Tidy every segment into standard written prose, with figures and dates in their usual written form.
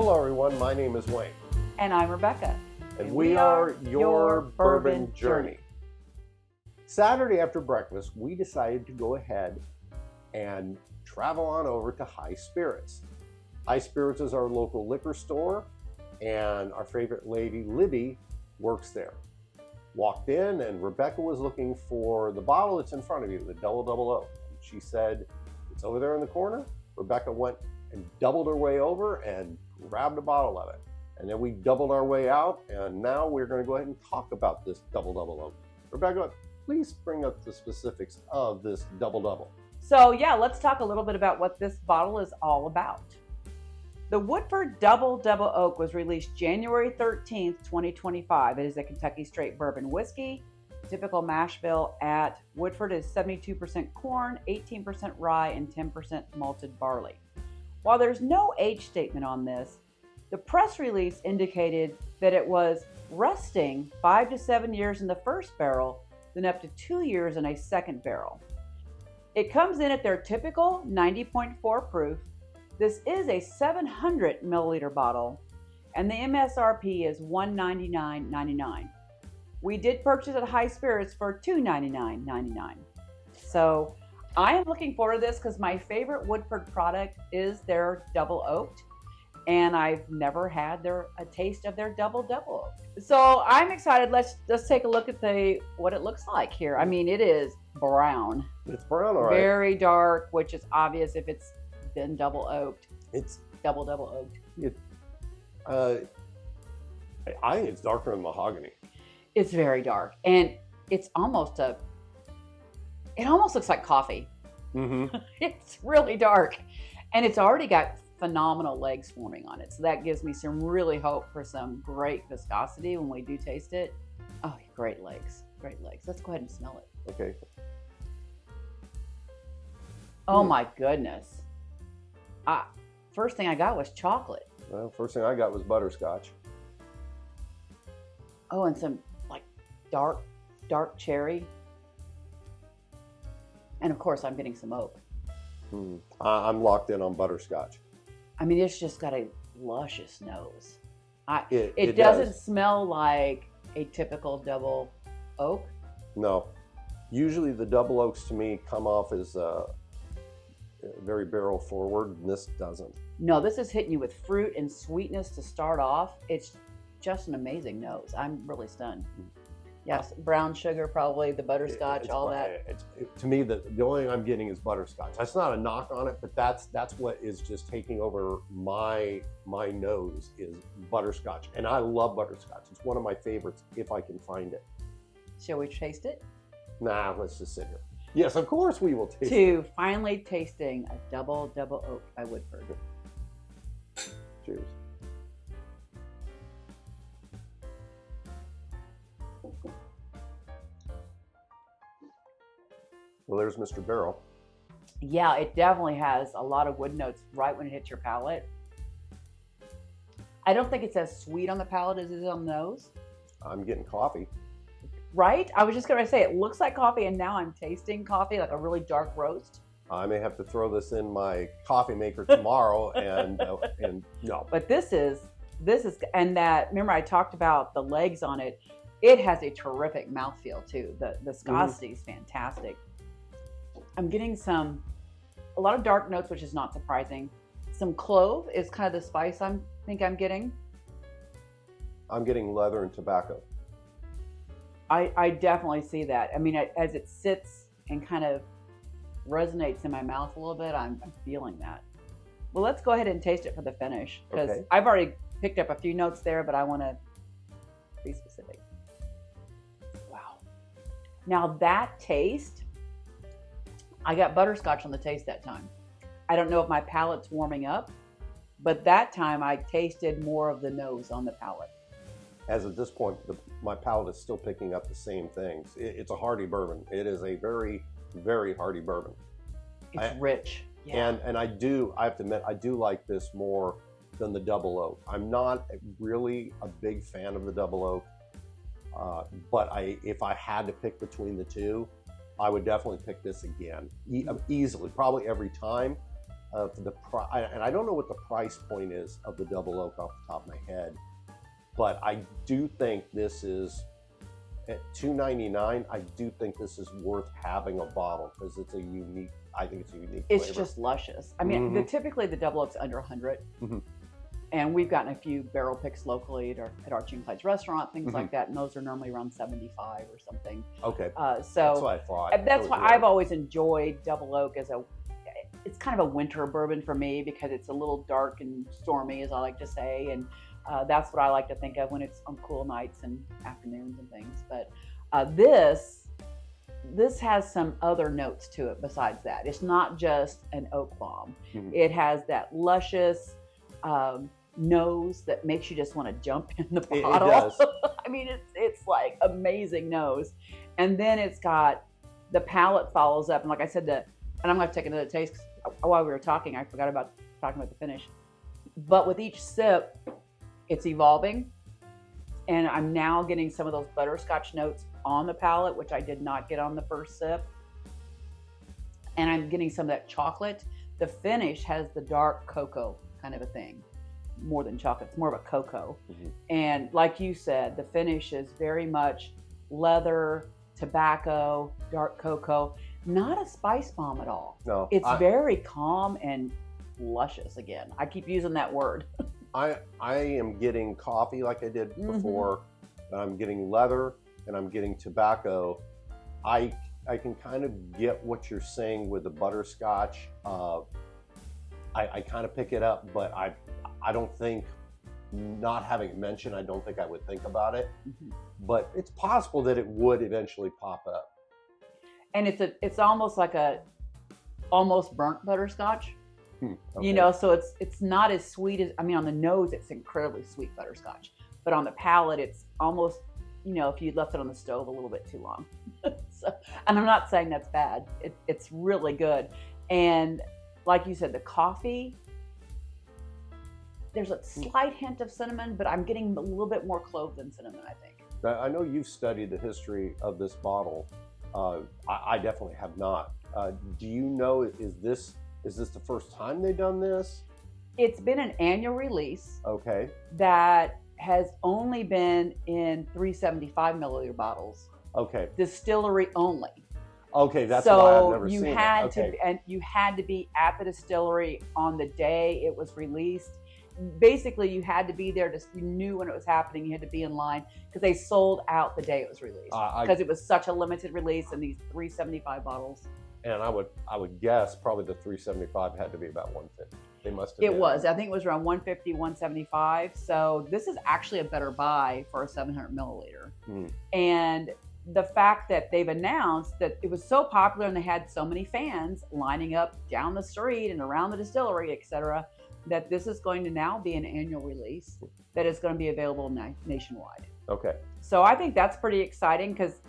Hello everyone, my name is Wayne. And I'm Rebecca. And we are your Bourbon Journey. Saturday after breakfast, we decided to go ahead and travel on over to High Spirits. High Spirits is our local liquor store, and our favorite lady, Libby, works there. Walked in, and Rebecca was looking for the bottle that's in front of you, the Double Oaked. She said, it's over there in the corner. Rebecca went and doubled her way over and grabbed a bottle of it. And then we doubled our way out, and now we're going to go ahead and talk about this Double Oaked. Rebecca, please bring up the specifics of this Double. So yeah, let's talk a little bit about what this bottle is all about. The Woodford Double Oaked was released January 13th, 2025. It is a Kentucky straight bourbon whiskey. Typical Mashbill at Woodford is 72% corn, 18% rye, and 10% malted barley. While there's no age statement on this, the press release indicated that it was resting 5 to 7 years in the first barrel, then up to 2 years in a second barrel. It comes in at their typical 90.4 proof. This is a 700 milliliter bottle, and the MSRP is $199.99. We did purchase at High Spirits for $299.99. So I am looking forward to this because my favorite Woodford product is their Double Oaked, and I've never had a taste of their Double Oaked. So I'm excited. Let's take a look at what it looks like here. I mean, it is brown. It's brown, all right. Very dark, which is obvious if it's been Double Oaked. It's Double Oaked. I think it's darker than mahogany. It's very dark, and it's almost it almost looks like coffee. Mm-hmm. It's really dark, and it's already got phenomenal legs forming on it. So that gives me some really hope for some great viscosity when we do taste it. Oh, great legs, great legs. Let's go ahead and smell it. Okay. Oh my goodness. First thing I got was chocolate. Well, first thing I got was butterscotch. Oh, and some like dark cherry. And of course, I'm getting some oak. I'm locked in on butterscotch. I mean, it's just got a luscious nose. It doesn't does. smell like a typical Double Oak. No. Usually the Double Oaks to me come off as very barrel forward, and this doesn't. No, this is hitting you with fruit and sweetness to start off. It's just an amazing nose. I'm really stunned. Yes, brown sugar, probably the butterscotch, all that. To me, the only thing I'm getting is butterscotch. That's not a knock on it, but that's what is just taking over my nose is butterscotch, and I love butterscotch. It's one of my favorites if I can find it. Shall we taste it? Nah, let's just sit here. Yes, of course we will taste it. To finally tasting a Double Oaked by Woodford. Cheers. Well, there's Mr. Barrel. Yeah, it definitely has a lot of wood notes right when it hits your palate. I don't think it's as sweet on the palate as it is on the nose. I'm getting coffee. Right? I was just going to say, it looks like coffee, and now I'm tasting coffee, like a really dark roast. I may have to throw this in my coffee maker tomorrow, and no. But this is, and that, remember I talked about the legs on it. It has a terrific mouthfeel too. The viscosity is fantastic. I'm getting a lot of dark notes, which is not surprising. Some clove is kind of the spice I'm getting. I'm getting leather and tobacco. I definitely see that. I mean, as it sits and kind of resonates in my mouth a little bit, I'm feeling that. Well, let's go ahead and taste it for the finish, because Okay. I've already picked up a few notes there, but I want to be specific. Wow. Now that taste, I got butterscotch on the taste that time. I don't know if my palate's warming up, but that time I tasted more of the nose on the palate. As at this point, my palate is still picking up the same things. It's a hearty bourbon. It is a very, very hearty bourbon. It's rich. Yeah. And I have to admit, I do like this more than the Double Oak. I'm not really a big fan of the Double Oak, but if I had to pick between the two, I would definitely pick this again, easily, probably every time. of the price, and I don't know what the price point is of the double oak off the top of my head, but I do think this is at $2.99. I do think this is worth having a bottle because it's a unique. I think it's a unique. It's flavor. just luscious. I mean, typically the double oak's under 100, and we've gotten a few barrel picks locally at our Chicken Clyde's restaurant, things like that, and those are normally around 75 or something. Okay. So that's what I thought. That's why I've always enjoyed double oak as it's kind of a winter bourbon for me because it's a little dark and stormy, as I like to say, and that's what I like to think of when it's on cool nights and afternoons and things. But this has some other notes to it besides that. It's not just an oak bomb. It has that luscious nose that makes you just want to jump in the bottle. It does. I mean, it's like amazing nose, and then it's got the palate follows up, and like I said, and I'm going to take another taste. 'Cause while we were talking, I forgot about talking about the finish. But with each sip, it's evolving, and I'm now getting some of those butterscotch notes on the palate, which I did not get on the first sip. And I'm getting some of that chocolate. The finish has the dark cocoa kind of a thing, more than chocolate. It's more of a cocoa. And like you said, the finish is very much leather, tobacco, dark cocoa. Not a spice bomb at all. No, it's very calm and luscious. Again, I keep using that word. I am getting coffee like I did before, and I'm getting leather, and I'm getting tobacco. I can kind of get what you're saying with the butterscotch. I kind of pick it up, but I don't think, not having it mentioned, I don't think I would think about it. But it's possible that it would eventually pop up. And it's almost like almost burnt butterscotch. Okay. You know, so it's not as sweet as, I mean, on the nose, it's incredibly sweet butterscotch. But on the palate, it's almost, you know, if you left it on the stove a little bit too long. And I'm not saying that's bad. It's really good. And like you said, the coffee, there's a slight hint of cinnamon, but I'm getting a little bit more clove than cinnamon, I think. Now, I know you've studied the history of this bottle. I definitely have not. Do you know, is this the first time they've done this? It's been an annual release. Okay. That has only been in 375 milliliter bottles. Okay. Distillery only. Okay, that's why I've never you seen had it. Okay. and you had to be at the distillery on the day it was released. Basically, you had to be there. You knew when it was happening. You had to be in line because they sold out the day it was released because it was such a limited release in these 375 bottles. And I would guess probably the 375 had to be about 150. They must have. It was. I think it was around 150, 175. So this is actually a better buy for a 700 milliliter. And the fact that they've announced that it was so popular and they had so many fans lining up down the street and around the distillery, etc., that this is going to now be an annual release that is going to be available nationwide. Okay. So I think that's pretty exciting because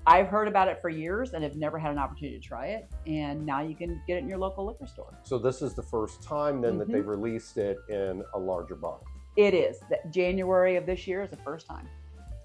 I've heard about it for years and have never had an opportunity to try it. And now you can get it in your local liquor store. So this is the first time then that they've released it in a larger bottle. It is. January of this year is the first time.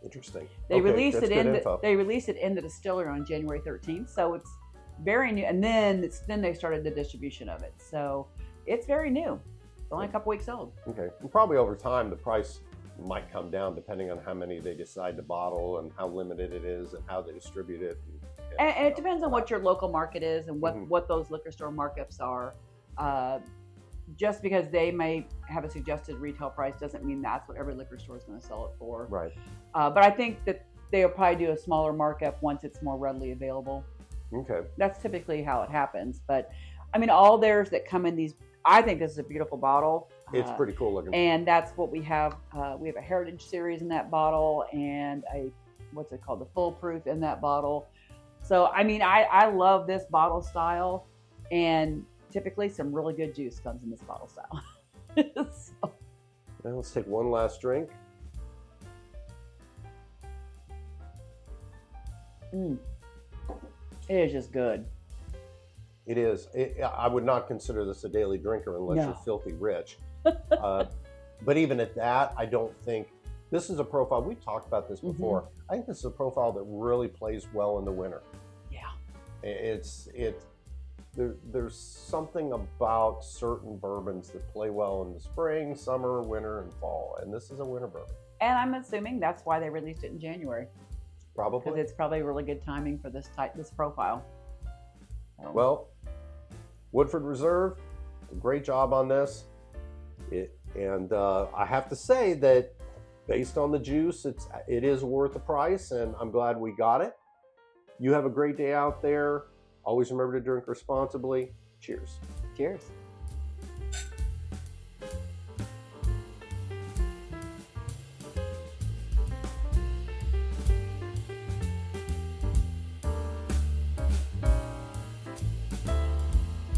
Interesting. They released it in the distillery on January 13th. So it's very new. And then they started the distribution of it. So it's very new. It's only a couple weeks old. Okay. And probably over time, the price might come down depending on how many they decide to bottle and how limited it is and how they distribute it. And it depends on what your local market is and what those liquor store markups are. Just because they may have a suggested retail price doesn't mean that's what every liquor store is going to sell it for. Right. But I think that they'll probably do a smaller markup once it's more readily available. Okay. That's typically how it happens. But I mean, all theirs that come in these, I think this is a beautiful bottle. It's pretty cool looking. And that's what we have. We have a Heritage Series in that bottle and what's it called? The Full Proof in that bottle. So, I mean, I love this bottle style, and typically some really good juice comes in this bottle style. So. Now let's take one last drink. It is just good. It is. I would not consider this a daily drinker unless you're filthy rich. But even at that, I don't think this is a profile. We've talked about this before. I think this is a profile that really plays well in the winter. Yeah. there's something about certain bourbons that play well in the spring, summer, winter, and fall, and this is a winter bourbon. And I'm assuming that's why they released it in January, because Probably. it's probably really good timing for this profile. Well, Woodford Reserve, great job on this. I have to say that based on the juice, it is worth the price, and I'm glad we got it. You have a great day out there. Always remember to drink responsibly. Cheers. Cheers.